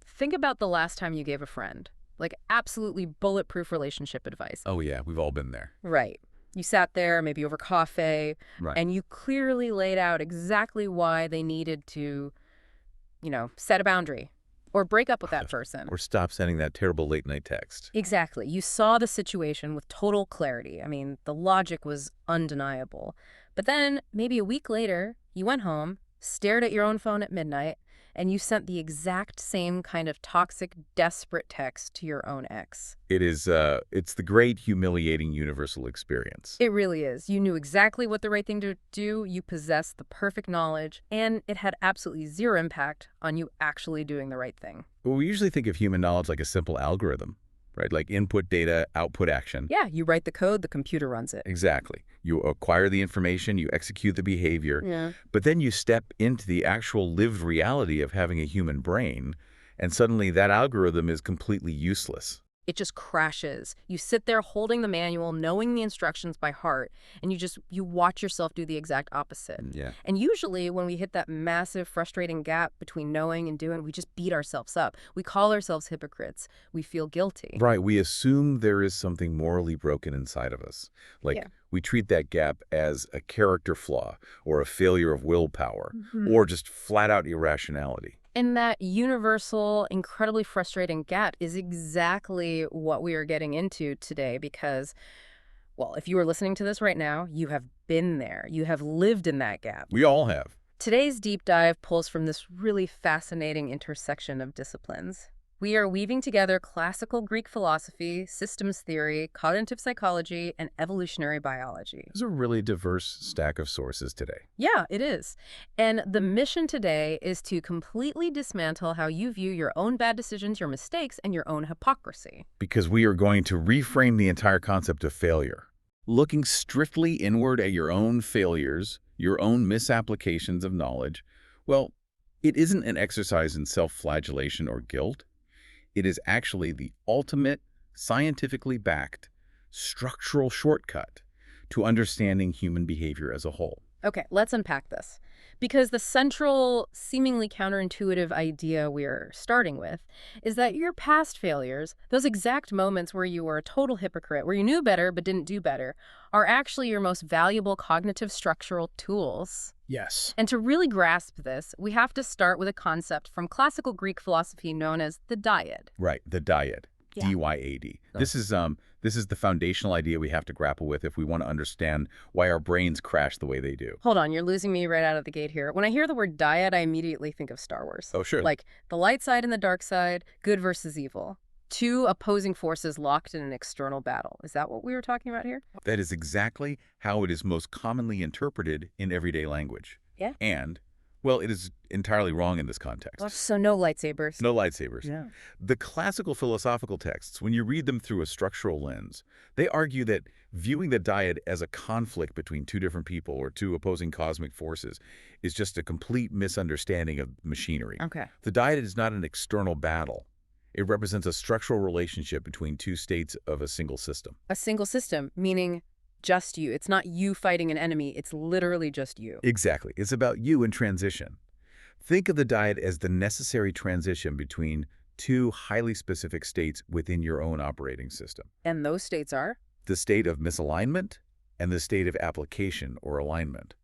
Think about the last time you gave a friend, like absolutely bulletproof relationship advice. Oh, yeah, we've all been there. Right. You sat there, maybe over coffee, Right. and you clearly laid out exactly why they needed to, set a boundary or break up with that person. Or stop sending that terrible late-night text. Exactly. You saw the situation with total clarity. I mean, the logic was undeniable. But then, maybe a week later, you went home, stared at your own phone at midnight, and you sent the exact same kind of toxic, desperate text to your own ex. It's the great humiliating universal experience. It really is. You knew exactly what the right thing to do, you possessed the perfect knowledge, and it had absolutely zero impact on you actually doing the right thing. Well, we usually think of human knowledge like a simple algorithm, right? Like input data, output action. Yeah, you write the code, the computer runs it. Exactly. You acquire the information, you execute the behavior, Yeah. but then you step into the actual lived reality of having a human brain, and suddenly that algorithm is completely useless. It just crashes. You sit there holding the manual, knowing the instructions by heart, and you watch yourself do the exact opposite. Yeah. And usually when we hit that massive, frustrating gap between knowing and doing, we just beat ourselves up. We call ourselves hypocrites. We feel guilty. Right. We assume there is something morally broken inside of us. Like, Yeah. we treat that gap as a character flaw or a failure of willpower Mhm. or just flat-out irrationality. And that universal, incredibly frustrating gap is exactly what we are getting into today because, well, if you are listening to this right now, you have been there. You have lived in that gap. We all have. Today's deep dive pulls from this really fascinating intersection of disciplines. We are weaving together classical Greek philosophy, systems theory, cognitive psychology, and evolutionary biology. There's a really diverse stack of sources today. Yeah, it is. And the mission today is to completely dismantle how you view your own bad decisions, your mistakes, and your own hypocrisy. Because we are going to reframe the entire concept of failure. Looking strictly inward at your own failures, your own misapplications of knowledge, well, it isn't an exercise in self-flagellation or guilt. It is actually the ultimate, scientifically backed, structural shortcut to understanding human behavior as a whole. Okay, let's unpack this. Because the central, seemingly counterintuitive idea we're starting with is that your past failures, those exact moments where you were a total hypocrite, where you knew better but didn't do better, are actually your most valuable cognitive structural tools. Yes. And to really grasp this, we have to start with a concept from classical Greek philosophy known as the dyad. Right, the dyad. Yeah. D-Y-A-D. Oh. This is the foundational idea we have to grapple with if we want to understand why our brains crash the way they do. Hold on, you're losing me right out of the gate here. When I hear the word dyad, I immediately think of Star Wars. Oh, sure. Like the light side and the dark side, good versus evil. Two opposing forces locked in an external battle. Is that what we were talking about here? That is exactly how it is most commonly interpreted in everyday language. Yeah. And, well, it is entirely wrong in this context. So no lightsabers. No lightsabers. Yeah. The classical philosophical texts, when you read them through a structural lens, they argue that viewing the dyad as a conflict between two different people or two opposing cosmic forces is just a complete misunderstanding of machinery. Okay. The dyad is not an external battle. It represents a structural relationship between two states of a single system. A single system, meaning just you. It's not you fighting an enemy. It's literally just you. Exactly. It's about you in transition. Think of the dyad as the necessary transition between two highly specific states within your own operating system. And those states are? The state of misalignment and the state of application or alignment.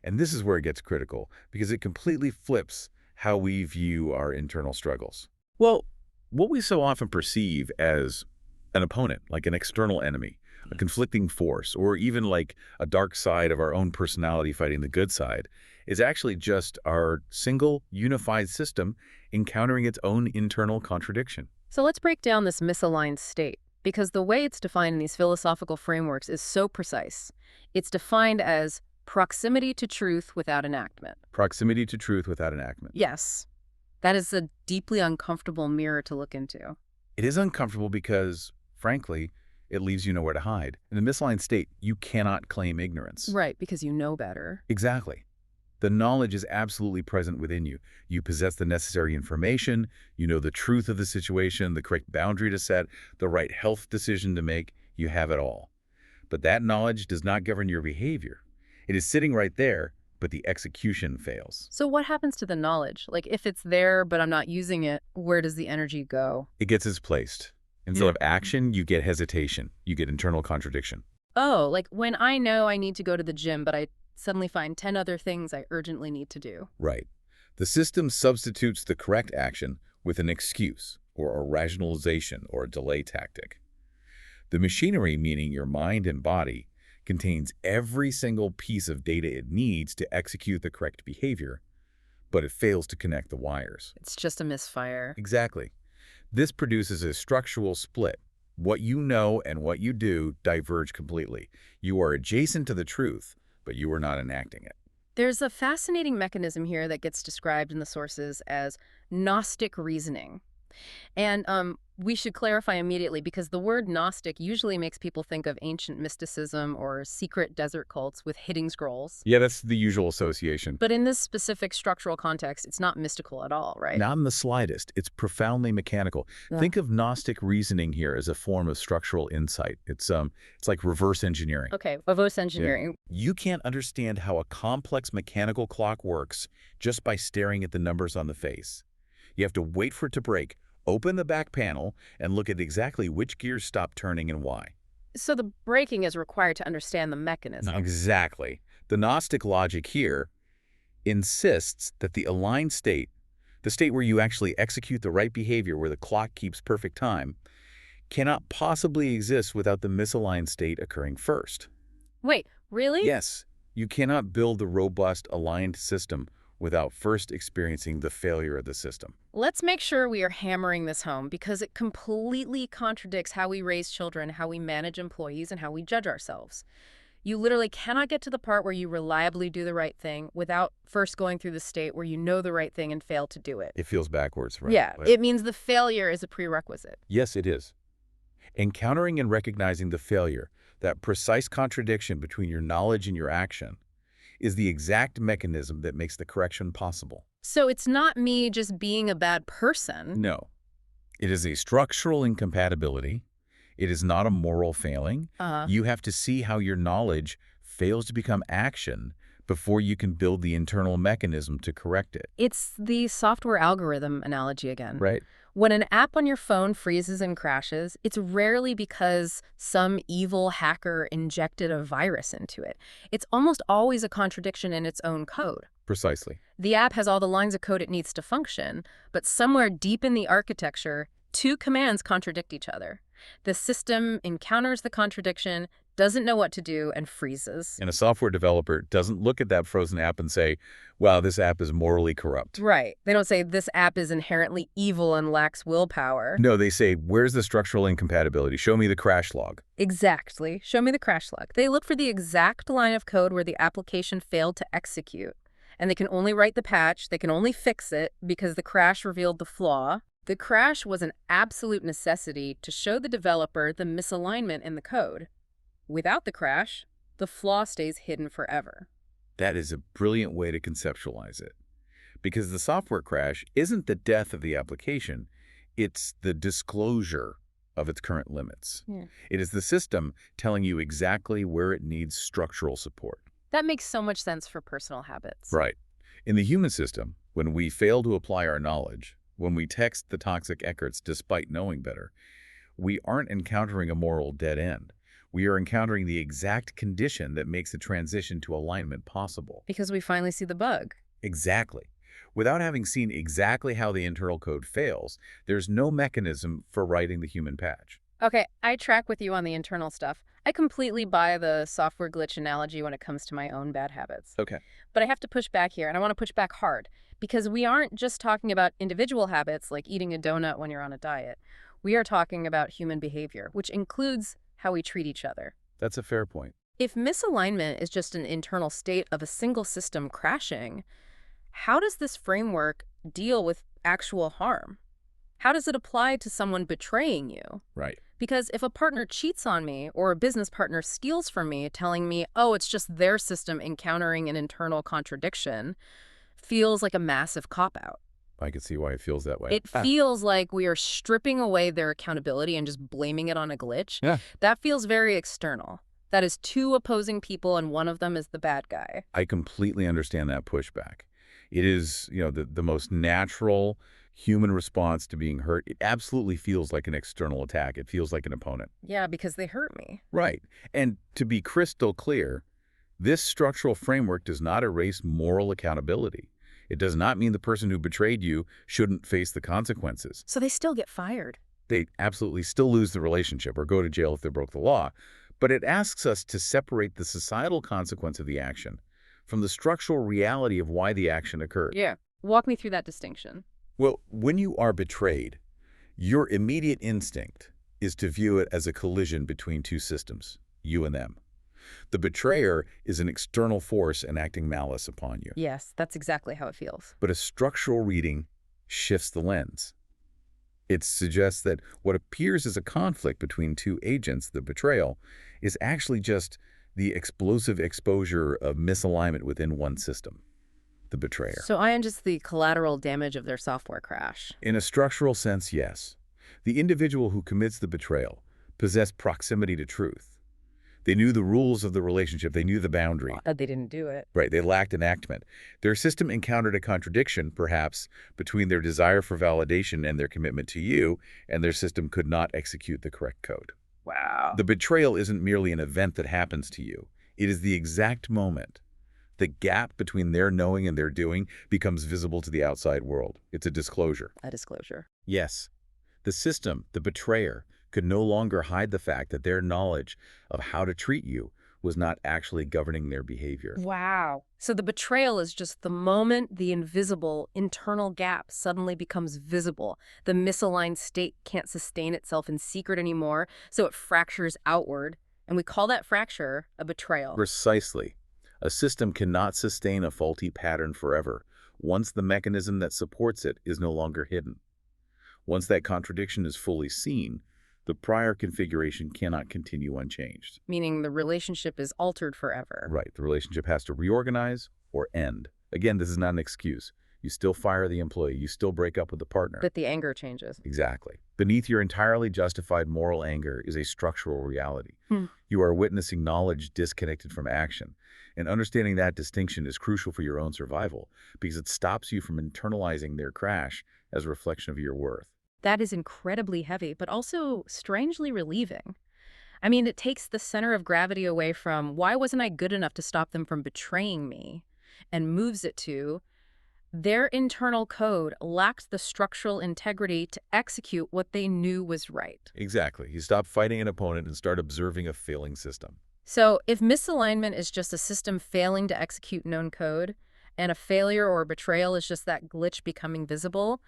And this is where it gets critical because it completely flips how we view our internal struggles. Well, what we so often perceive as an opponent, like an external enemy, a conflicting force, or even like a dark side of our own personality fighting the good side, is actually just our single, unified system encountering its own internal contradiction. So let's break down this misaligned state, because the way it's defined in these philosophical frameworks is so precise. It's defined as proximity to truth without enactment. Proximity to truth without enactment. Yes. That is a deeply uncomfortable mirror to look into. It is uncomfortable because, frankly, it leaves you nowhere to hide. In the misaligned state, you cannot claim ignorance. Right, because you know better. Exactly. The knowledge is absolutely present within you. You possess the necessary information, you know the truth of the situation, the correct boundary to set, the right health decision to make. You have it all. But that knowledge does not govern your behavior. It is sitting right there, but the execution fails. So what happens to the knowledge? Like, if it's there, but I'm not using it, where does the energy go? It gets misplaced. Instead of action, you get hesitation. You get internal contradiction. Oh, like when I know I need to go to the gym, but I suddenly find 10 other things I urgently need to do. Right. The system substitutes the correct action with an excuse or a rationalization or a delay tactic. The machinery, meaning your mind and body, contains every single piece of data it needs to execute the correct behavior, but it fails to connect the wires. It's just a misfire. Exactly. This produces a structural split. What you know and what you do diverge completely. You are adjacent to the truth, but you are not enacting it. There's a fascinating mechanism here that gets described in the sources as Gnostic reasoning. And we should clarify immediately because the word Gnostic usually makes people think of ancient mysticism or secret desert cults with hidden scrolls. Yeah, that's the usual association. But in this specific structural context, it's not mystical at all, right? Not in the slightest. It's profoundly mechanical. Ugh. Think of Gnostic reasoning here as a form of structural insight. It's like reverse engineering. Okay, reverse engineering. You can't understand how a complex mechanical clock works just by staring at the numbers on the face. You have to wait for it to break, open the back panel, and look at exactly which gears stop turning and why. So the breaking is required to understand the mechanism. Exactly. The Gnostic logic here insists that the aligned state, the state where you actually execute the right behavior, where the clock keeps perfect time, cannot possibly exist without the misaligned state occurring first. Wait, really? Yes, you cannot build the robust, aligned system without first experiencing the failure of the system. Let's make sure we are hammering this home because it completely contradicts how we raise children, how we manage employees, and how we judge ourselves. You literally cannot get to the part where you reliably do the right thing without first going through the state where you know the right thing and fail to do it. It feels backwards, right? Yeah, it means the failure is a prerequisite. Yes, it is. Encountering and recognizing the failure, that precise contradiction between your knowledge and your action, is the exact mechanism that makes the correction possible. So it's not me just being a bad person. No. It is a structural incompatibility. It is not a moral failing. You have to see how your knowledge fails to become action before you can build the internal mechanism to correct it. It's the software algorithm analogy again. Right. When an app on your phone freezes and crashes, it's rarely because some evil hacker injected a virus into it. It's almost always a contradiction in its own code. Precisely. The app has all the lines of code it needs to function, but somewhere deep in the architecture, two commands contradict each other. The system encounters the contradiction, doesn't know what to do, and freezes. And a software developer doesn't look at that frozen app and say, wow, this app is morally corrupt. Right. They don't say this app is inherently evil and lacks willpower. No, they say, where's the structural incompatibility? Show me the crash log. Exactly. Show me the crash log. They look for the exact line of code where the application failed to execute. And they can only write the patch, they can only fix it because the crash revealed the flaw. The crash was an absolute necessity to show the developer the misalignment in the code. Without the crash, the flaw stays hidden forever. That is a brilliant way to conceptualize it. Because the software crash isn't the death of the application, it's the disclosure of its current limits. Yeah. It is the system telling you exactly where it needs structural support. That makes so much sense for personal habits. Right. In the human system, when we fail to apply our knowledge, when we text the toxic Eckerts despite knowing better, we aren't encountering a moral dead end. We are encountering the exact condition that makes the transition to alignment possible. Because we finally see the bug. Exactly. Without having seen exactly how the internal code fails, there's no mechanism for writing the human patch. Okay, I track with you on the internal stuff. I completely buy the software glitch analogy when it comes to my own bad habits. Okay. But I have to push back here, and I want to push back hard, because we aren't just talking about individual habits like eating a donut when you're on a diet. We are talking about human behavior, which includes how we treat each other. That's a fair point. If misalignment is just an internal state of a single system crashing, how does this framework deal with actual harm? How does it apply to someone betraying you? Right. Because if a partner cheats on me or a business partner steals from me, telling me, oh, it's just their system encountering an internal contradiction, feels like a massive cop-out. I can see why it feels that way. It feels like we are stripping away their accountability and just blaming it on a glitch. Yeah. That feels very external. That is two opposing people and one of them is the bad guy. I completely understand that pushback. It is, the most natural human response to being hurt. It absolutely feels like an external attack. It feels like an opponent. Yeah, because they hurt me. Right. And to be crystal clear, this structural framework does not erase moral accountability. It does not mean the person who betrayed you shouldn't face the consequences. So they still get fired. They absolutely still lose the relationship or go to jail if they broke the law. But it asks us to separate the societal consequence of the action from the structural reality of why the action occurred. Yeah. Walk me through that distinction. Well, when you are betrayed, your immediate instinct is to view it as a collision between two systems, you and them. The betrayer is an external force enacting malice upon you. Yes, that's exactly how it feels. But a structural reading shifts the lens. It suggests that what appears as a conflict between two agents, the betrayal, is actually just the explosive exposure of misalignment within one system, the betrayer. So I am just the collateral damage of their software crash. In a structural sense, yes. The individual who commits the betrayal possessed proximity to truth. They knew the rules of the relationship. They knew the boundary. They didn't do it. Right, they lacked enactment. Their system encountered a contradiction, perhaps, between their desire for validation and their commitment to you, and their system could not execute the correct code. Wow. The betrayal isn't merely an event that happens to you. It is the exact moment. The gap between their knowing and their doing becomes visible to the outside world. It's a disclosure. A disclosure. Yes, the system, the betrayer, could no longer hide the fact that their knowledge of how to treat you was not actually governing their behavior. Wow. So the betrayal is just the moment the invisible internal gap suddenly becomes visible. The misaligned state can't sustain itself in secret anymore, so it fractures outward. And we call that fracture a betrayal. Precisely. A system cannot sustain a faulty pattern forever once the mechanism that supports it is no longer hidden. Once that contradiction is fully seen, the prior configuration cannot continue unchanged. Meaning the relationship is altered forever. Right. The relationship has to reorganize or end. Again, this is not an excuse. You still fire the employee. You still break up with the partner. But the anger changes. Exactly. Beneath your entirely justified moral anger is a structural reality. You are witnessing knowledge disconnected from action. And understanding that distinction is crucial for your own survival because it stops you from internalizing their crash as a reflection of your worth. That is incredibly heavy, but also strangely relieving. I mean, it takes the center of gravity away from why wasn't I good enough to stop them from betraying me and moves it to their internal code lacked the structural integrity to execute what they knew was right. Exactly. You stop fighting an opponent and start observing a failing system. So if misalignment is just a system failing to execute known code, and a failure or a betrayal is just that glitch becoming visible,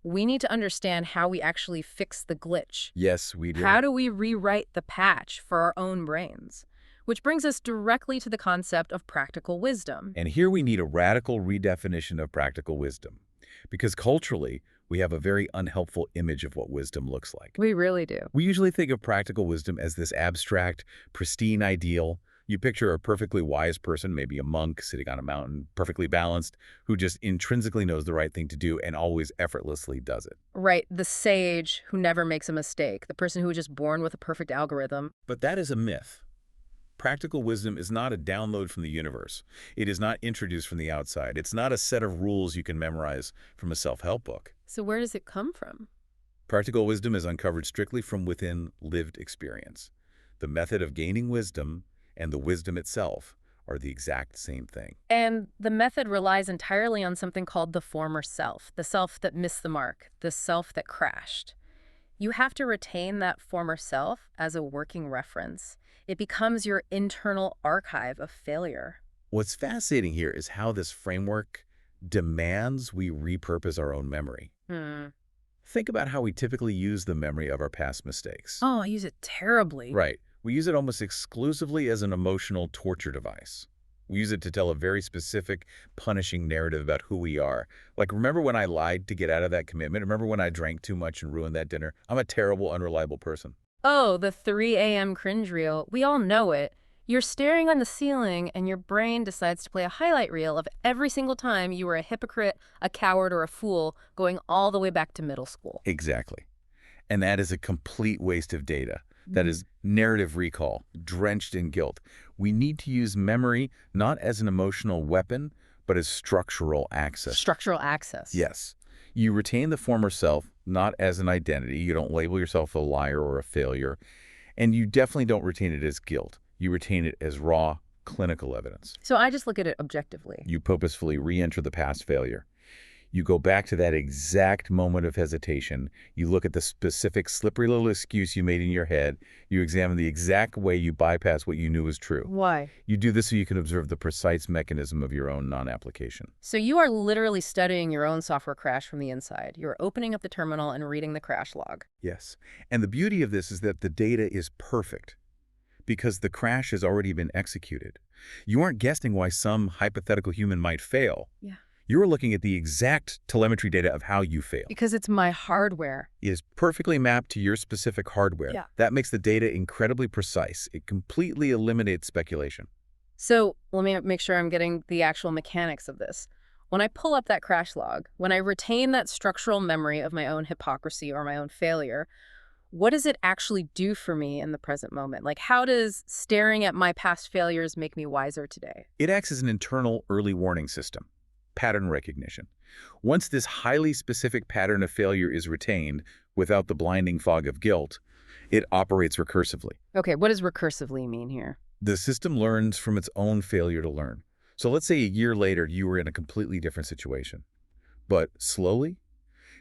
we need to understand how we actually fix the glitch. Yes, we do. How do we rewrite the patch for our own brains? Which brings us directly to the concept of practical wisdom. And here we need a radical redefinition of practical wisdom. Because culturally, we have a very unhelpful image of what wisdom looks like. We really do. We usually think of practical wisdom as this abstract, pristine ideal. You picture a perfectly wise person, maybe a monk sitting on a mountain, perfectly balanced, who just intrinsically knows the right thing to do and always effortlessly does it. Right, the sage who never makes a mistake, the person who was just born with a perfect algorithm. But that is a myth. Practical wisdom is not a download from the universe. It is not introduced from the outside. It's not a set of rules you can memorize from a self-help book. So where does it come from? Practical wisdom is uncovered strictly from within lived experience. The method of gaining wisdom and the wisdom itself are the exact same thing. And the method relies entirely on something called the former self, the self that missed the mark, the self that crashed. You have to retain that former self as a working reference. It becomes your internal archive of failure. What's fascinating here is how this framework demands we repurpose our own memory. Think about how we typically use the memory of our past mistakes. Oh, I use it terribly. Right. We use it almost exclusively as an emotional torture device. We use it to tell a very specific, punishing narrative about who we are. Like, remember when I lied to get out of that commitment? Remember when I drank too much and ruined that dinner? I'm a terrible, unreliable person. Oh, the 3 a.m. cringe reel. We all know it. You're staring on the ceiling and your brain decides to play a highlight reel of every single time you were a hypocrite, a coward, or a fool, going all the way back to middle school. Exactly. And that is a complete waste of data. That is narrative recall, drenched in guilt. We need to use memory not as an emotional weapon, but as structural access. Structural access. Yes. You retain the former self not as an identity. You don't label yourself a liar or a failure. And you definitely don't retain it as guilt. You retain it as raw, clinical evidence. So I just look at it objectively. You purposefully re-enter the past failure. You go back to that exact moment of hesitation. You look at the specific slippery little excuse you made in your head. You examine the exact way you bypass what you knew was true. Why? You do this so you can observe the precise mechanism of your own non-application. So you are literally studying your own software crash from the inside. You're opening up the terminal and reading the crash log. Yes. And the beauty of this is that the data is perfect because the crash has already been executed. You aren't guessing why some hypothetical human might fail. Yeah. You're looking at the exact telemetry data of how you fail. Because it's my hardware. It is perfectly mapped to your specific hardware. Yeah. That makes the data incredibly precise. It completely eliminates speculation. So let me make sure I'm getting the actual mechanics of this. When I pull up that crash log, when I retain that structural memory of my own hypocrisy or my own failure, what does it actually do for me in the present moment? Like, how does staring at my past failures make me wiser today? It acts as an internal early warning system. Pattern recognition. Once this highly specific pattern of failure is retained without the blinding fog of guilt, it operates recursively. Okay, what does recursively mean here? The system learns from its own failure to learn. So let's say a year later you were in a completely different situation. But slowly,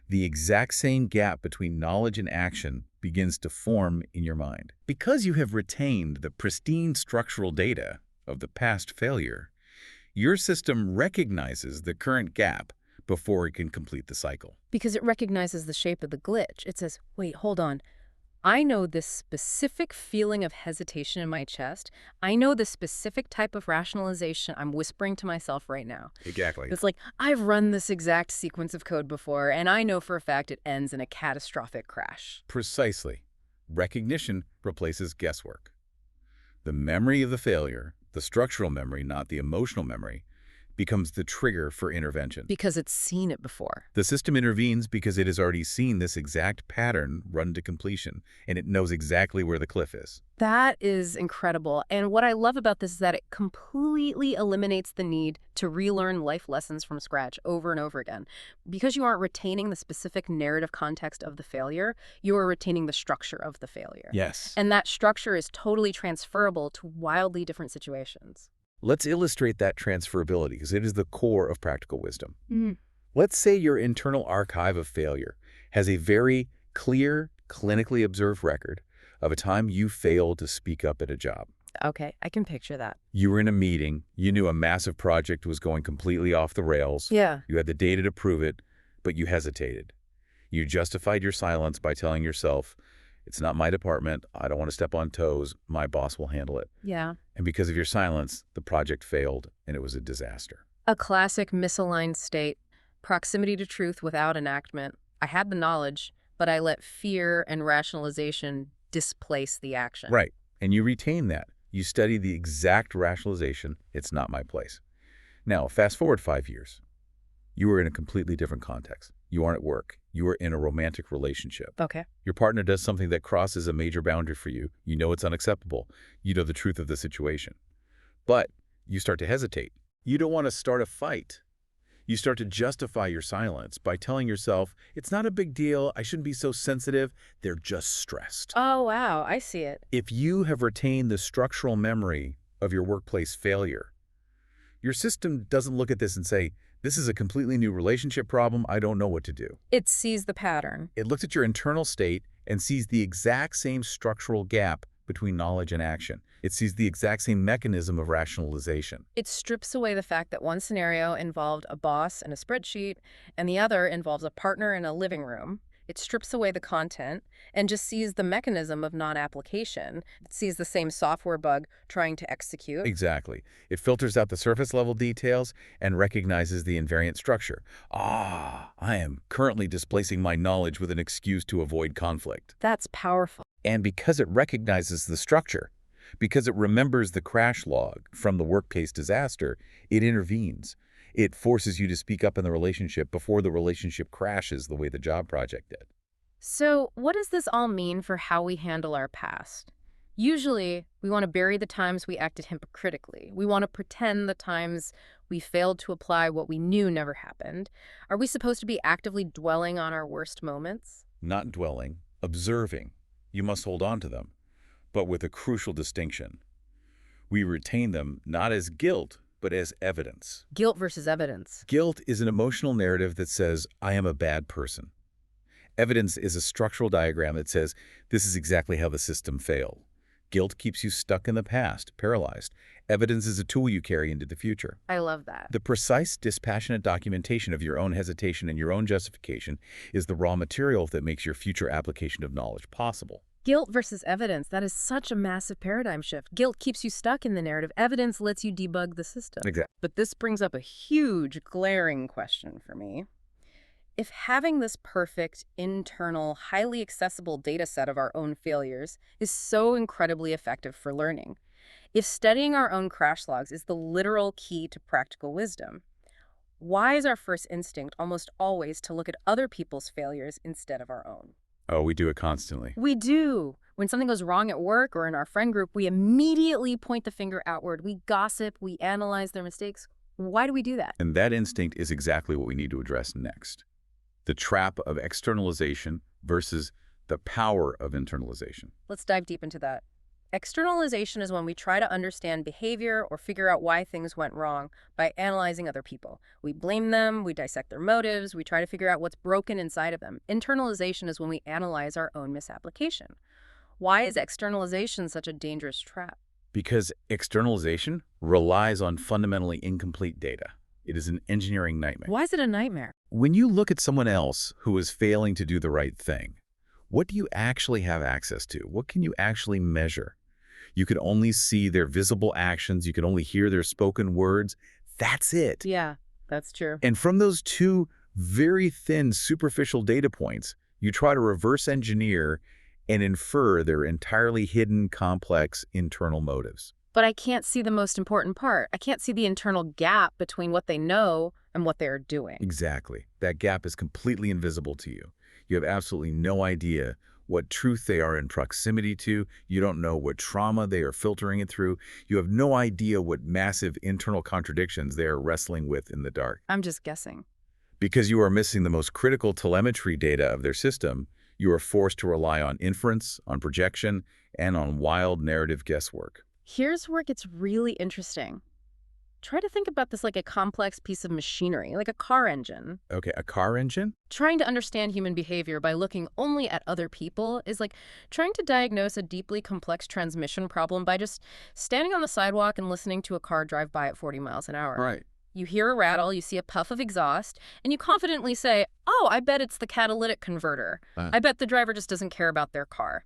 the exact same gap between knowledge and action begins to form in your mind. Because you have retained the pristine structural data of the past failure, your system recognizes the current gap before it can complete the cycle. Because it recognizes the shape of the glitch. It says, wait, hold on. I know this specific feeling of hesitation in my chest. I know the specific type of rationalization I'm whispering to myself right now. Exactly. It's like, I've run this exact sequence of code before, and I know for a fact it ends in a catastrophic crash. Precisely. Recognition replaces guesswork. The memory of the failure, the structural memory, not the emotional memory, becomes the trigger for intervention. Because it's seen it before. The system intervenes because it has already seen this exact pattern run to completion, and it knows exactly where the cliff is. That is incredible. And what I love about this is that it completely eliminates the need to relearn life lessons from scratch over and over again. Because you aren't retaining the specific narrative context of the failure, you are retaining the structure of the failure. Yes. And that structure is totally transferable to wildly different situations. Let's illustrate that transferability because it is the core of practical wisdom. Let's say your internal archive of failure has a very clear, clinically observed record of a time you failed to speak up at a job. Okay, I can picture that. You were in a meeting, you knew a massive project was going completely off the rails. Yeah. You had the data to prove it, but you hesitated. You justified your silence by telling yourself, it's not my department, I don't want to step on toes, my boss will handle it. Yeah. And because of your silence, the project failed and it was a disaster. A classic misaligned state. Proximity to truth without enactment. I had the knowledge, but I let fear and rationalization displace the action. Right. And you retain that. You study the exact rationalization, it's not my place. Now, fast forward 5 years. You are in a completely different context. You aren't at work. You are in a romantic relationship. Okay. Your partner does something that crosses a major boundary for you. You know it's unacceptable. You know the truth of the situation. But you start to hesitate. You don't want to start a fight. You start to justify your silence by telling yourself, it's not a big deal, I shouldn't be so sensitive, they're just stressed. Oh, wow, I see it. If you have retained the structural memory of your workplace failure, your system doesn't look at this and say, this is a completely new relationship problem, I don't know what to do. It sees the pattern. It looks at your internal state and sees the exact same structural gap between knowledge and action. It sees the exact same mechanism of rationalization. It strips away the fact that one scenario involved a boss and a spreadsheet, and the other involves a partner in a living room. It strips away the content and just sees the mechanism of non-application. It sees the same software bug trying to execute. Exactly. It filters out the surface level details and recognizes the invariant structure. Ah, I am currently displacing my knowledge with an excuse to avoid conflict. That's powerful. And because it recognizes the structure, because it remembers the crash log from the workplace disaster, it intervenes. It forces you to speak up in the relationship before the relationship crashes the way the job project did. So, what does this all mean for how we handle our past? Usually, we want to bury the times we acted hypocritically. We want to pretend the times we failed to apply what we knew never happened. Are we supposed to be actively dwelling on our worst moments? Not dwelling, observing. You must hold on to them, but with a crucial distinction. We retain them not as guilt, but as evidence. Guilt versus evidence. Guilt is an emotional narrative that says, I am a bad person. Evidence is a structural diagram that says, this is exactly how the system failed. Guilt keeps you stuck in the past, paralyzed. Evidence is a tool you carry into the future. I love that. The precise, dispassionate documentation of your own hesitation and your own justification is the raw material that makes your future application of knowledge possible. Guilt versus evidence. That is such a massive paradigm shift. Guilt keeps you stuck in the narrative. Evidence lets you debug the system. Exactly. But this brings up a huge, glaring question for me. If having this perfect, internal, highly accessible data set of our own failures is so incredibly effective for learning, if studying our own crash logs is the literal key to practical wisdom, why is our first instinct almost always to look at other people's failures instead of our own? Oh, we do it constantly. We do. When something goes wrong at work or in our friend group, we immediately point the finger outward. We gossip, we analyze their mistakes. Why do we do that? And that instinct is exactly what we need to address next. The trap of externalization versus the power of internalization. Let's dive deep into that. Externalization is when we try to understand behavior or figure out why things went wrong by analyzing other people. We blame them, we dissect their motives, we try to figure out what's broken inside of them. Internalization is when we analyze our own misapplication. Why is externalization such a dangerous trap? Because externalization relies on fundamentally incomplete data. It is an engineering nightmare. Why is it a nightmare? When you look at someone else who is failing to do the right thing, what do you actually have access to? What can you actually measure? You can only see their visible actions. You can only hear their spoken words. That's it. Yeah, that's true. And from those two very thin, superficial data points, you try to reverse engineer and infer their entirely hidden, complex internal motives. But I can't see the most important part. I can't see the internal gap between what they know and what they are doing. Exactly. That gap is completely invisible to you. You have absolutely no idea what truth they are in proximity to. You don't know what trauma they are filtering it through. You have no idea what massive internal contradictions they are wrestling with in the dark. I'm just guessing. Because you are missing the most critical telemetry data of their system, you are forced to rely on inference, on projection, and on wild narrative guesswork. Here's where it gets really interesting. Try to think about this like a complex piece of machinery, like a car engine. Okay, a car engine? Trying to understand human behavior by looking only at other people is like trying to diagnose a deeply complex transmission problem by just standing on the sidewalk and listening to a car drive by at 40 miles an hour. Right. You hear a rattle, you see a puff of exhaust, and you confidently say, oh, I bet it's the catalytic converter. I bet the driver just doesn't care about their car.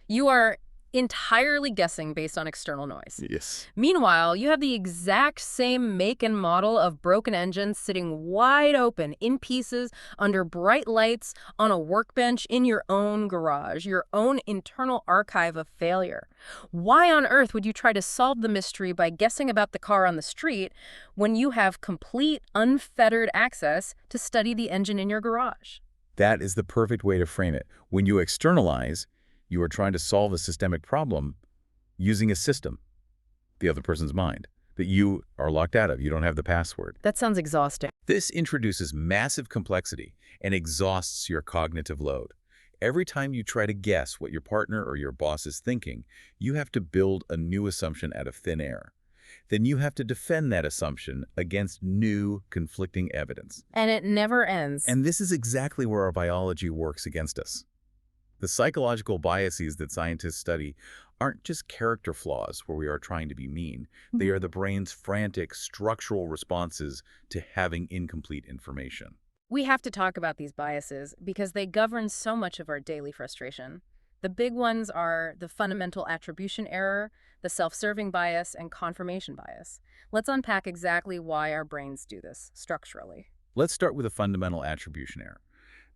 You are entirely guessing based on external noise. Yes. Meanwhile, you have the exact same make and model of broken engines sitting wide open in pieces under bright lights on a workbench in your own garage, your own internal archive of failure. Why on earth would you try to solve the mystery by guessing about the car on the street when you have complete, unfettered access to study the engine in your garage? That is the perfect way to frame it. When you externalize, you are trying to solve a systemic problem using a system, the other person's mind, that you are locked out of. You don't have the password. That sounds exhausting. This introduces massive complexity and exhausts your cognitive load. Every time you try to guess what your partner or your boss is thinking, you have to build a new assumption out of thin air. Then you have to defend that assumption against new, conflicting evidence. And it never ends. And this is exactly where our biology works against us. The psychological biases that scientists study aren't just character flaws where we are trying to be mean. They are the brain's frantic structural responses to having incomplete information. We have to talk about these biases because they govern so much of our daily frustration. The big ones are the fundamental attribution error, the self-serving bias, and confirmation bias. Let's unpack exactly why our brains do this structurally. Let's start with a fundamental attribution error.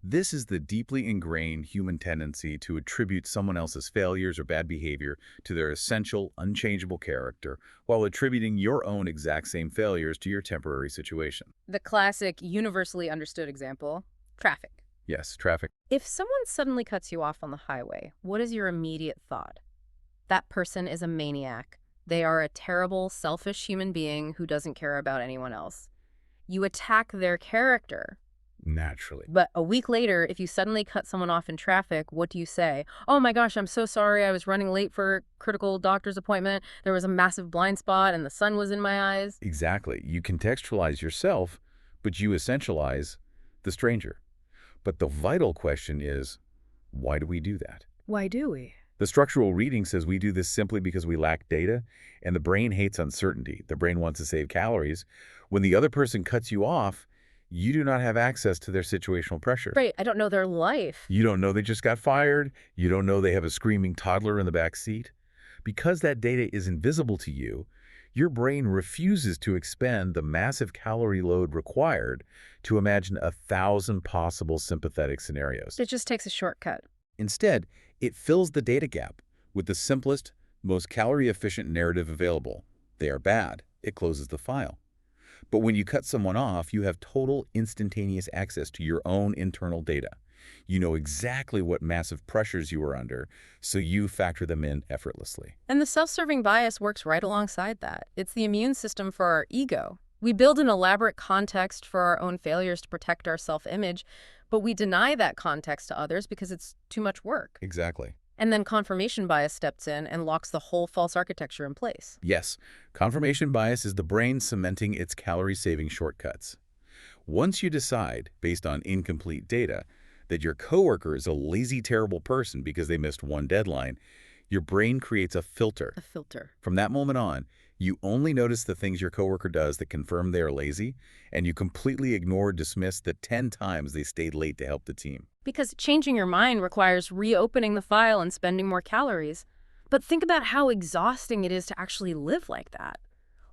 This is the deeply ingrained human tendency to attribute someone else's failures or bad behavior to their essential, unchangeable character, while attributing your own exact same failures to your temporary situation. The classic, universally understood example, traffic. Yes, traffic. If someone suddenly cuts you off on the highway, what is your immediate thought? That person is a maniac. They are a terrible, selfish human being who doesn't care about anyone else. You attack their character. Naturally. But a week later, if you suddenly cut someone off in traffic, what do you say? Oh my gosh, I'm so sorry. I was running late for a critical doctor's appointment. There was a massive blind spot and the sun was in my eyes. Exactly. You contextualize yourself, but you essentialize the stranger. But the vital question is, why do we do that? Why do we? The structural reading says we do this simply because we lack data, and the brain hates uncertainty. The brain wants to save calories. When the other person cuts you off, you do not have access to their situational pressure. Right, I don't know their life. You don't know they just got fired. You don't know they have a screaming toddler in the back seat. Because that data is invisible to you, your brain refuses to expend the massive calorie load required to imagine 1,000 possible sympathetic scenarios. It just takes a shortcut. Instead, it fills the data gap with the simplest, most calorie-efficient narrative available. They are bad. It closes the file. But when you cut someone off, you have total instantaneous access to your own internal data. You know exactly what massive pressures you are under, so you factor them in effortlessly. And the self-serving bias works right alongside that. It's the immune system for our ego. We build an elaborate context for our own failures to protect our self-image, but we deny that context to others because it's too much work. Exactly. And then confirmation bias steps in and locks the whole false architecture in place. Yes, confirmation bias is the brain cementing its calorie-saving shortcuts. Once you decide, based on incomplete data, that your coworker is a lazy, terrible person because they missed one deadline, your brain creates a filter. A filter. From that moment on, you only notice the things your coworker does that confirm they are lazy, and you completely ignore or dismiss the 10 times they stayed late to help the team. Because changing your mind requires reopening the file and spending more calories. But think about how exhausting it is to actually live like that.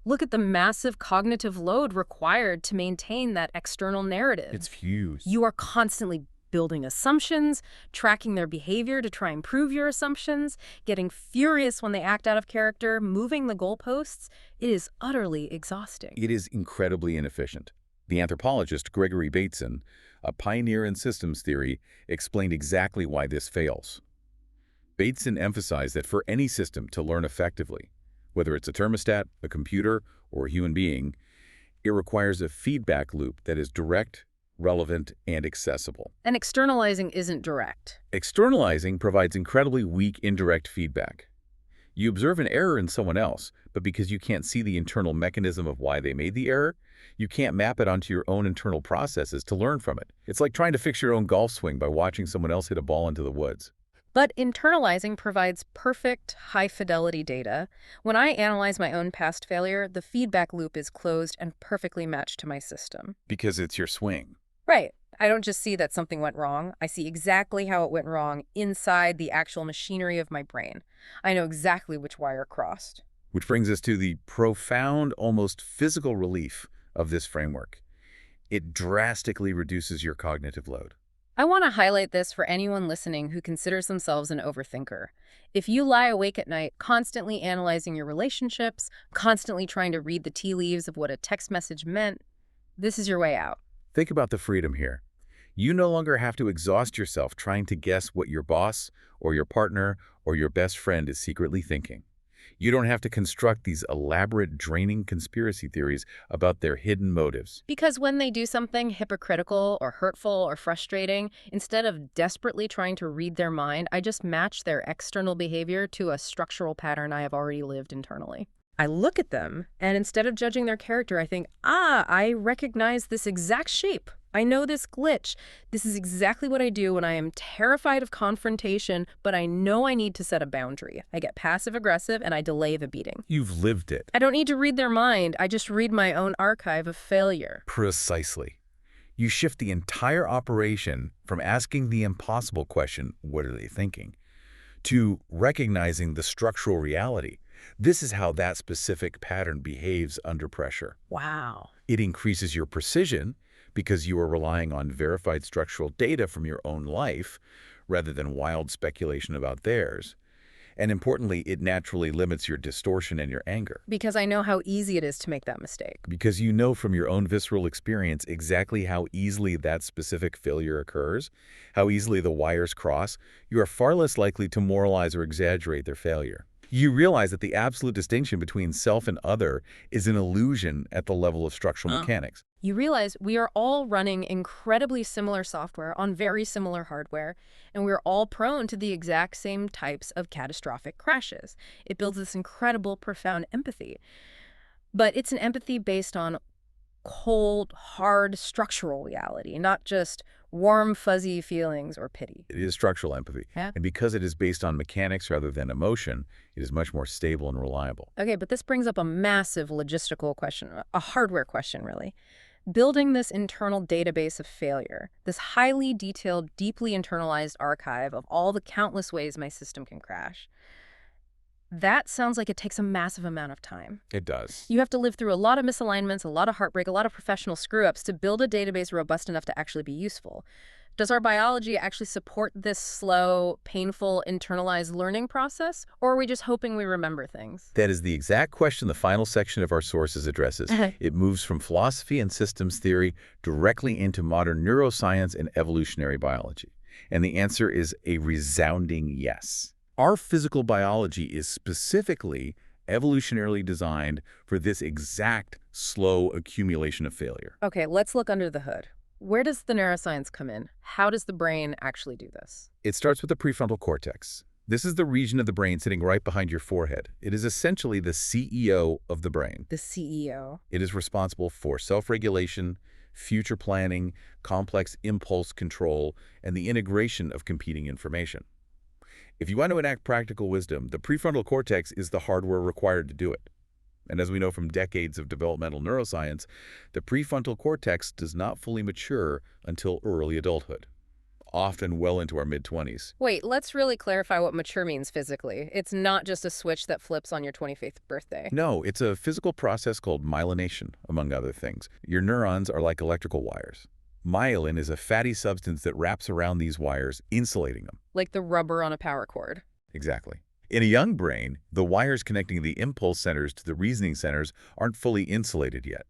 Look at the massive cognitive load required to maintain that external narrative. It's huge. You are constantly building assumptions, tracking their behavior to try and prove your assumptions, getting furious when they act out of character, moving the goalposts. It is utterly exhausting. It is incredibly inefficient. The anthropologist Gregory Bateson, a pioneer in systems theory, explained exactly why this fails. Bateson emphasized that for any system to learn effectively, whether it's a thermostat, a computer, or a human being, it requires a feedback loop that is direct, relevant, and accessible. And externalizing isn't direct. Externalizing provides incredibly weak indirect feedback. You observe an error in someone else, but because you can't see the internal mechanism of why they made the error, you can't map it onto your own internal processes to learn from it. It's like trying to fix your own golf swing by watching someone else hit a ball into the woods. But internalizing provides perfect, high-fidelity data. When I analyze my own past failure, the feedback loop is closed and perfectly matched to my system. Because it's your swing. Right. I don't just see that something went wrong. I see exactly how it went wrong inside the actual machinery of my brain. I know exactly which wire crossed. Which brings us to the profound, almost physical relief of this framework. It drastically reduces your cognitive load. I want to highlight this for anyone listening who considers themselves an overthinker. If you lie awake at night, constantly analyzing your relationships, constantly trying to read the tea leaves of what a text message meant, this is your way out. Think about the freedom here. You no longer have to exhaust yourself trying to guess what your boss or your partner or your best friend is secretly thinking. You don't have to construct these elaborate, draining conspiracy theories about their hidden motives. Because when they do something hypocritical or hurtful or frustrating, instead of desperately trying to read their mind, I just match their external behavior to a structural pattern I have already lived internally. I look at them, and instead of judging their character, I think, I recognize this exact shape. I know this glitch. This is exactly what I do when I am terrified of confrontation, but I know I need to set a boundary. I get passive-aggressive, and I delay the beating. You've lived it. I don't need to read their mind. I just read my own archive of failure. Precisely. You shift the entire operation from asking the impossible question, what are they thinking, to recognizing the structural reality. This is how that specific pattern behaves under pressure. Wow. It increases your precision because you are relying on verified structural data from your own life rather than wild speculation about theirs. And importantly, it naturally limits your distortion and your anger. Because I know how easy it is to make that mistake. Because you know from your own visceral experience exactly how easily that specific failure occurs, how easily the wires cross, you are far less likely to moralize or exaggerate their failure. You realize that the absolute distinction between self and other is an illusion at the level of structural mechanics. You realize we are all running incredibly similar software on very similar hardware, and we're all prone to the exact same types of catastrophic crashes. It builds this incredible, profound empathy. But it's an empathy based on cold, hard, structural reality, not just warm, fuzzy feelings or pity. It is structural empathy. Yeah. And because it is based on mechanics rather than emotion, it is much more stable and reliable. Okay, but this brings up a massive logistical question, a hardware question, really. Building this internal database of failure, this highly detailed, deeply internalized archive of all the countless ways my system can crash, that sounds like it takes a massive amount of time. It does. You have to live through a lot of misalignments, a lot of heartbreak, a lot of professional screw-ups to build a database robust enough to actually be useful. Does our biology actually support this slow, painful, internalized learning process, or are we just hoping we remember things? That is the exact question the final section of our sources addresses. It moves from philosophy and systems theory directly into modern neuroscience and evolutionary biology. And the answer is a resounding yes. Our physical biology is specifically evolutionarily designed for this exact slow accumulation of failure. Okay, let's look under the hood. Where does the neuroscience come in? How does the brain actually do this? It starts with the prefrontal cortex. This is the region of the brain sitting right behind your forehead. It is essentially the CEO of the brain. The CEO. It is responsible for self-regulation, future planning, complex impulse control, and the integration of competing information. If you want to enact practical wisdom, the prefrontal cortex is the hardware required to do it. And as we know from decades of developmental neuroscience, the prefrontal cortex does not fully mature until early adulthood, often well into our mid-20s. Wait, let's really clarify what mature means physically. It's not just a switch that flips on your 25th birthday. No, it's a physical process called myelination, among other things. Your neurons are like electrical wires. Myelin is a fatty substance that wraps around these wires, insulating them. Like the rubber on a power cord. Exactly. In a young brain, the wires connecting the impulse centers to the reasoning centers aren't fully insulated yet.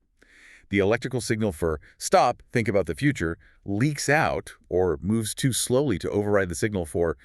The electrical signal for stop, think about the future, leaks out or moves too slowly to override the signal for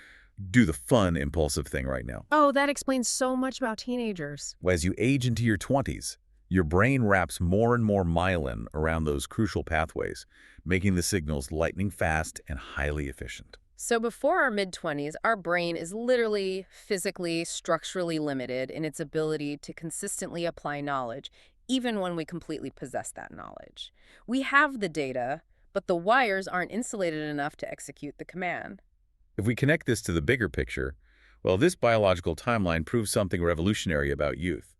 do the fun, impulsive thing right now. Oh, that explains so much about teenagers. As you age into your 20s, your brain wraps more and more myelin around those crucial pathways, making the signals lightning fast and highly efficient. So before our mid-20s, our brain is literally, physically, structurally limited in its ability to consistently apply knowledge, even when we completely possess that knowledge. We have the data, but the wires aren't insulated enough to execute the command. If we connect this to the bigger picture, well, this biological timeline proves something revolutionary about youth.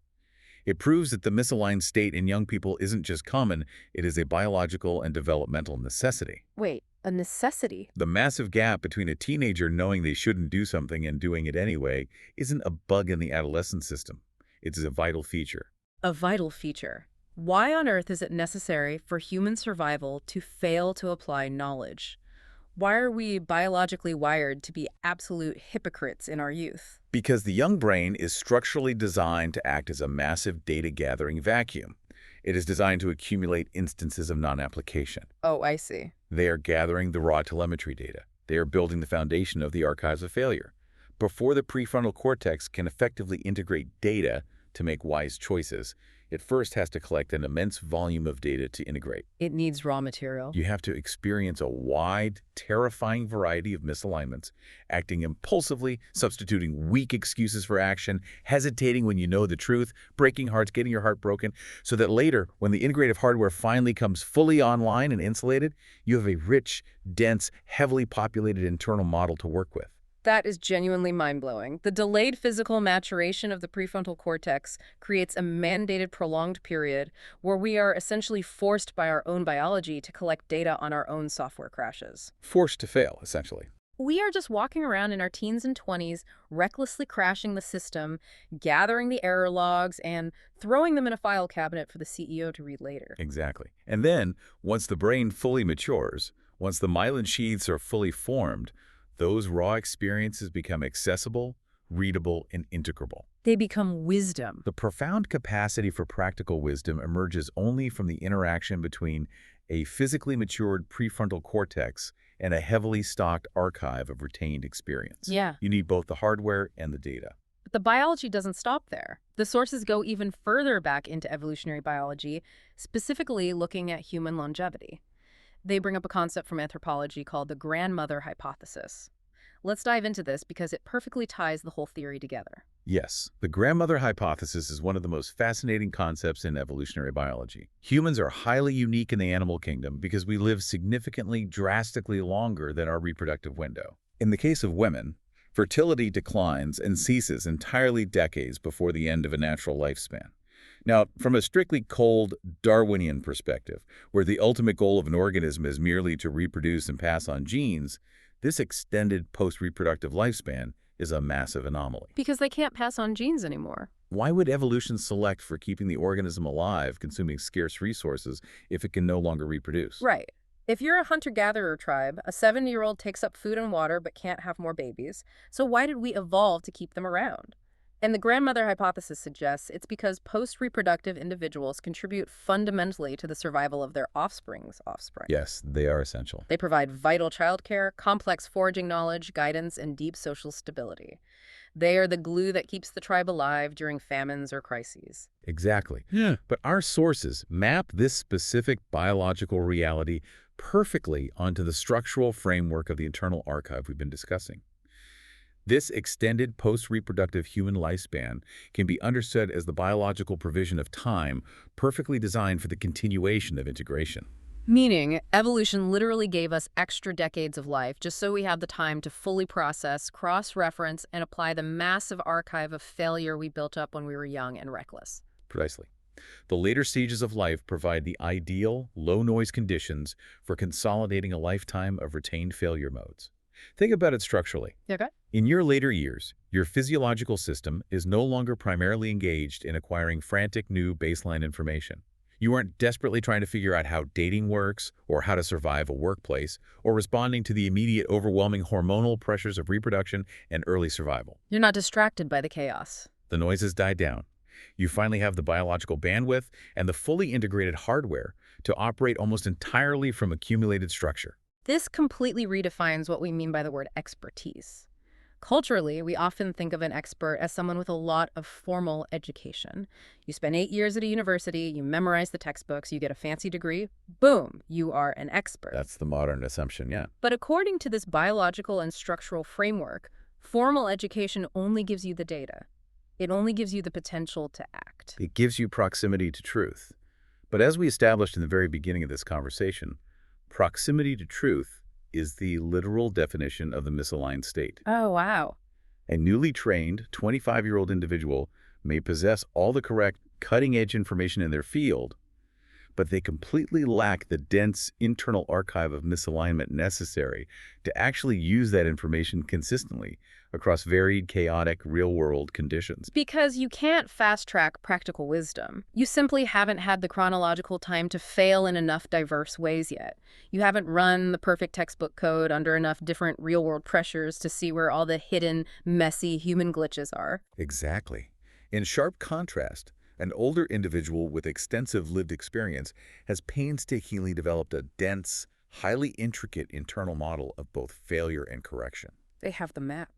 It proves that the misaligned state in young people isn't just common, it is a biological and developmental necessity. Wait, a necessity? The massive gap between a teenager knowing they shouldn't do something and doing it anyway isn't a bug in the adolescent system. It is a vital feature. A vital feature. Why on earth is it necessary for human survival to fail to apply knowledge? Why are we biologically wired to be absolute hypocrites in our youth? Because the young brain is structurally designed to act as a massive data-gathering vacuum. It is designed to accumulate instances of non-application. Oh, I see. They are gathering the raw telemetry data. They are building the foundation of the archives of failure. Before the prefrontal cortex can effectively integrate data to make wise choices, it first has to collect an immense volume of data to integrate. It needs raw material. You have to experience a wide, terrifying variety of misalignments, acting impulsively, substituting weak excuses for action, hesitating when you know the truth, breaking hearts, getting your heart broken, so that later, when the integrative hardware finally comes fully online and insulated, you have a rich, dense, heavily populated internal model to work with. That is genuinely mind-blowing. The delayed physical maturation of the prefrontal cortex creates a mandated prolonged period where we are essentially forced by our own biology to collect data on our own software crashes. Forced to fail, essentially. We are just walking around in our teens and 20s, recklessly crashing the system, gathering the error logs, and throwing them in a file cabinet for the CEO to read later. Exactly. And then, once the brain fully matures, once the myelin sheaths are fully formed, those raw experiences become accessible, readable, and integrable. They become wisdom. The profound capacity for practical wisdom emerges only from the interaction between a physically matured prefrontal cortex and a heavily stocked archive of retained experience. Yeah. You need both the hardware and the data. But the biology doesn't stop there. The sources go even further back into evolutionary biology, specifically looking at human longevity. They bring up a concept from anthropology called the grandmother hypothesis. Let's dive into this because it perfectly ties the whole theory together. Yes, the grandmother hypothesis is one of the most fascinating concepts in evolutionary biology. Humans are highly unique in the animal kingdom because we live significantly, drastically longer than our reproductive window. In the case of women, fertility declines and ceases entirely decades before the end of a natural lifespan. Now, from a strictly cold Darwinian perspective, where the ultimate goal of an organism is merely to reproduce and pass on genes, this extended post-reproductive lifespan is a massive anomaly. Because they can't pass on genes anymore. Why would evolution select for keeping the organism alive, consuming scarce resources, if it can no longer reproduce? Right. If you're a hunter-gatherer tribe, a 70-year-old takes up food and water but can't have more babies. So why did we evolve to keep them around? And the grandmother hypothesis suggests it's because post-reproductive individuals contribute fundamentally to the survival of their offspring's offspring. Yes, they are essential. They provide vital childcare, complex foraging knowledge, guidance, and deep social stability. They are the glue that keeps the tribe alive during famines or crises. Exactly. Yeah. But our sources map this specific biological reality perfectly onto the structural framework of the internal archive we've been discussing. This extended post-reproductive human lifespan can be understood as the biological provision of time perfectly designed for the continuation of integration. Meaning, evolution literally gave us extra decades of life just so we have the time to fully process, cross-reference, and apply the massive archive of failure we built up when we were young and reckless. Precisely. The later stages of life provide the ideal, low-noise conditions for consolidating a lifetime of retained failure modes. Think about it structurally. Okay. In your later years, your physiological system is no longer primarily engaged in acquiring frantic new baseline information. You aren't desperately trying to figure out how dating works or how to survive a workplace or responding to the immediate overwhelming hormonal pressures of reproduction and early survival. You're not distracted by the chaos. The noise has died down. You finally have the biological bandwidth and the fully integrated hardware to operate almost entirely from accumulated structure. This completely redefines what we mean by the word expertise. Culturally, we often think of an expert as someone with a lot of formal education. You spend 8 years at a university, you memorize the textbooks, you get a fancy degree, boom, you are an expert. That's the modern assumption, yeah. But according to this biological and structural framework, formal education only gives you the data. It only gives you the potential to act. It gives you proximity to truth. But as we established in the very beginning of this conversation, proximity to truth is the literal definition of the misaligned state. Oh, wow. A newly trained 25-year-old individual may possess all the correct cutting-edge information in their field, but they completely lack the dense internal archive of misalignment necessary to actually use that information consistently across varied, chaotic, real-world conditions. Because you can't fast-track practical wisdom. You simply haven't had the chronological time to fail in enough diverse ways yet. You haven't run the perfect textbook code under enough different real-world pressures to see where all the hidden, messy human glitches are. Exactly. In sharp contrast, an older individual with extensive lived experience has painstakingly developed a dense, highly intricate internal model of both failure and correction. They have the map.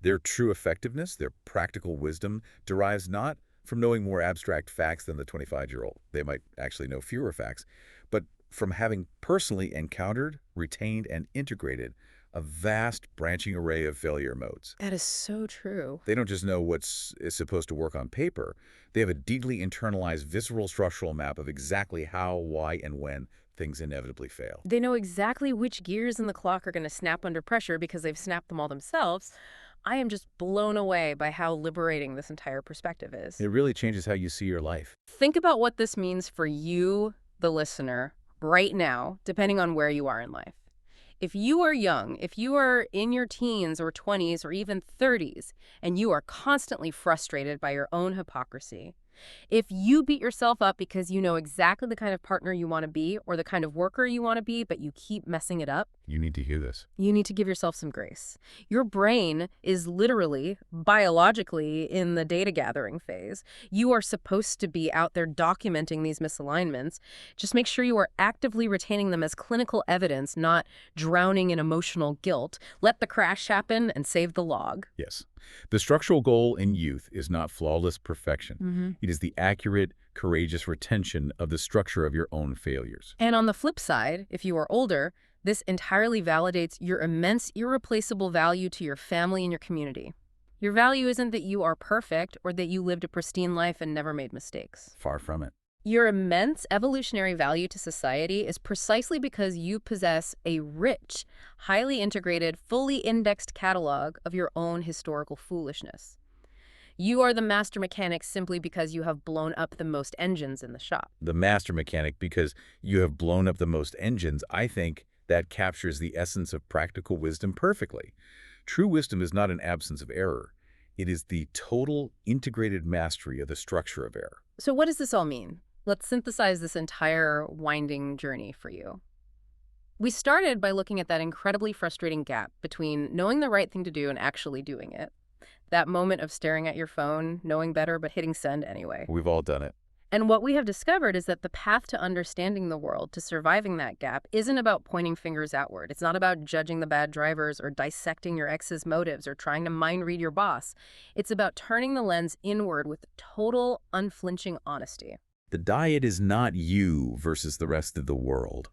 Their true effectiveness, their practical wisdom, derives not from knowing more abstract facts than the 25-year-old. They might actually know fewer facts, but from having personally encountered, retained, and integrated a vast branching array of failure modes. That is so true. They don't just know what's supposed to work on paper. They have a deeply internalized visceral structural map of exactly how, why, and when things inevitably fail. They know exactly which gears in the clock are going to snap under pressure because they've snapped them all themselves. I am just blown away by how liberating this entire perspective is. It really changes how you see your life. Think about what this means for you, the listener, right now, depending on where you are in life. If you are young, if you are in your teens or 20s or even 30s, and you are constantly frustrated by your own hypocrisy, if you beat yourself up because you know exactly the kind of partner you want to be or the kind of worker you want to be, but you keep messing it up, You need to hear this. You need to give yourself some grace. Your brain is literally, biologically, in the data gathering phase. You are supposed to be out there documenting these misalignments. Just make sure you are actively retaining them as clinical evidence, not drowning in emotional guilt. Let the crash happen and save the log. Yes. The structural goal in youth is not flawless perfection. It is the accurate, courageous retention of the structure of your own failures. And on the flip side, if you are older, this entirely validates your immense, irreplaceable value to your family and your community. Your value isn't that you are perfect or that you lived a pristine life and never made mistakes. Far from it. Your immense evolutionary value to society is precisely because you possess a rich, highly integrated, fully indexed catalog of your own historical foolishness. You are the master mechanic simply because you have blown up the most engines in the shop. The master mechanic because you have blown up the most engines, I think that captures the essence of practical wisdom perfectly. True wisdom is not an absence of error. It is the total integrated mastery of the structure of error. So what does this all mean? Let's synthesize this entire winding journey for you. We started by looking at that incredibly frustrating gap between knowing the right thing to do and actually doing it. That moment of staring at your phone, knowing better but hitting send anyway. We've all done it. And what we have discovered is that the path to understanding the world, to surviving that gap, isn't about pointing fingers outward. It's not about judging the bad drivers or dissecting your ex's motives or trying to mind read your boss. It's about turning the lens inward with total, unflinching honesty. The diet is not you versus the rest of the world.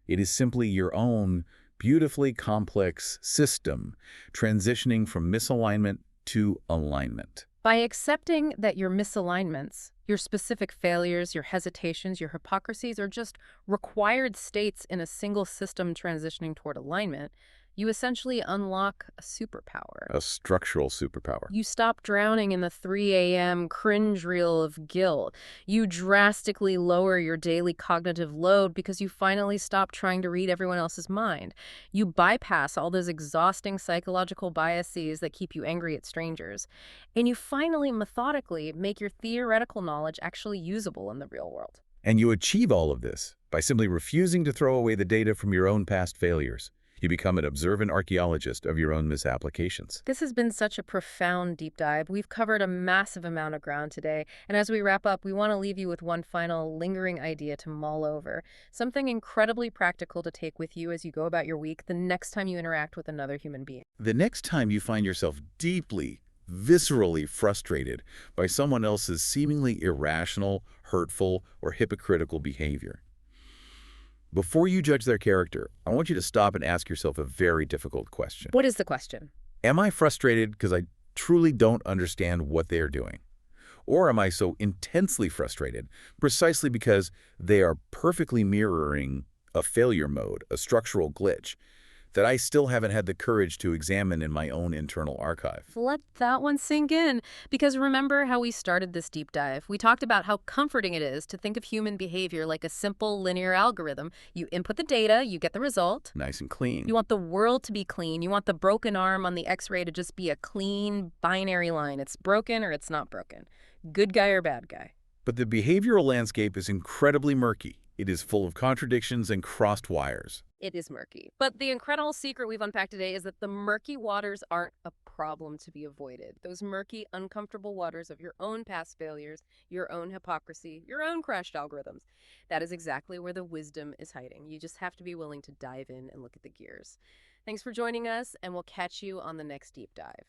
It is simply your own beautifully complex system transitioning from misalignment to alignment. By accepting that your misalignments, your specific failures, your hesitations, your hypocrisies are just required states in a single system transitioning toward alignment, you essentially unlock a superpower. A structural superpower. You stop drowning in the 3 a.m. cringe reel of guilt. You drastically lower your daily cognitive load because you finally stop trying to read everyone else's mind. You bypass all those exhausting psychological biases that keep you angry at strangers. And you finally methodically make your theoretical knowledge actually usable in the real world. And you achieve all of this by simply refusing to throw away the data from your own past failures. You become an observant archaeologist of your own misapplications. This has been such a profound deep dive. We've covered a massive amount of ground today. And as we wrap up, we want to leave you with one final lingering idea to mull over. Something incredibly practical to take with you as you go about your week the next time you interact with another human being. The next time you find yourself deeply, viscerally frustrated by someone else's seemingly irrational, hurtful, or hypocritical behavior, before you judge their character, I want you to stop and ask yourself a very difficult question. What is the question? Am I frustrated because I truly don't understand what they are doing? Or am I so intensely frustrated precisely because they are perfectly mirroring a failure mode, a structural glitch, that I still haven't had the courage to examine in my own internal archive? Let that one sink in. Because remember how we started this deep dive? We talked about how comforting it is to think of human behavior like a simple linear algorithm. You input the data, you get the result. Nice and clean. You want the world to be clean. You want the broken arm on the x-ray to just be a clean binary line. It's broken or it's not broken. Good guy or bad guy. But the behavioral landscape is incredibly murky. It is full of contradictions and crossed wires. It is murky. But the incredible secret we've unpacked today is that the murky waters aren't a problem to be avoided. Those murky, uncomfortable waters of your own past failures, your own hypocrisy, your own crashed algorithms. That is exactly where the wisdom is hiding. You just have to be willing to dive in and look at the gears. Thanks for joining us, and we'll catch you on the next deep dive.